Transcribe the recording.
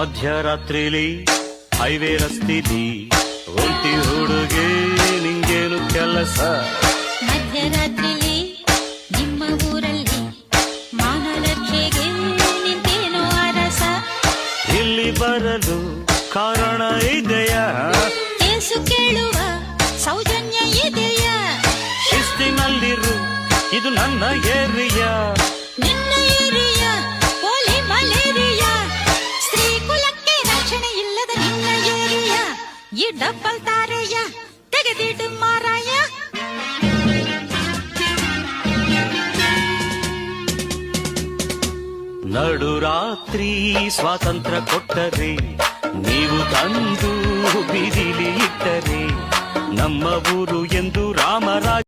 ಮಧ್ಯರಾತ್ರಿಲಿ highway ರಸ್ತಿಲಿ ಒಂಟಿ ಹುಡುಗಿ ನಿಂಗೇನು ಕೆಲಸ? ಮಧ್ಯರಾತ್ರಿಲಿ ನಿಮ್ಮ ಊರಲ್ಲಿ ಮಾನಲಕ್ಷೆಗೆ ನಿಂತೇನೋ ಅರಸ. ಇಲ್ಲಿ ಬರಲು ಕಾರಣ ಇದೆಯಾ? ಕೇಸು ಕೇಳುವ ಸೌಜನ್ಯ ಇದೆಯಾ? ಶಿಸ್ತಿನಲ್ಲಿರು, ಇದು ನನ್ನ ಏರಿಯಾ. ನಿನ್ನ ಏರಿಯಾ ಪೋಲಿ ಮಲೇರಿಯಾ. ಸ್ತ್ರೀ ಕುಲಕ್ಕೆ ರಕ್ಷಣೆ ಇಲ್ಲದ ನಿನ್ನ ಏರಿಯಾ. ಈ ಡಬ್ಬಲ್ ತಾರೆಯ ತೆಗೆದಿಡು ಮಾರಾಯ. ನಡುರಾತ್ರಿ ಸ್ವಾತಂತ್ರ್ಯ ಕೊಟ್ಟರೆ, ನೀವು ತಂದು ಬೀದಿಲಿ ಇಟ್ಟರೆ, ನಮ್ಮ ಊರು ಎಂದು ರಾಮರಾಜ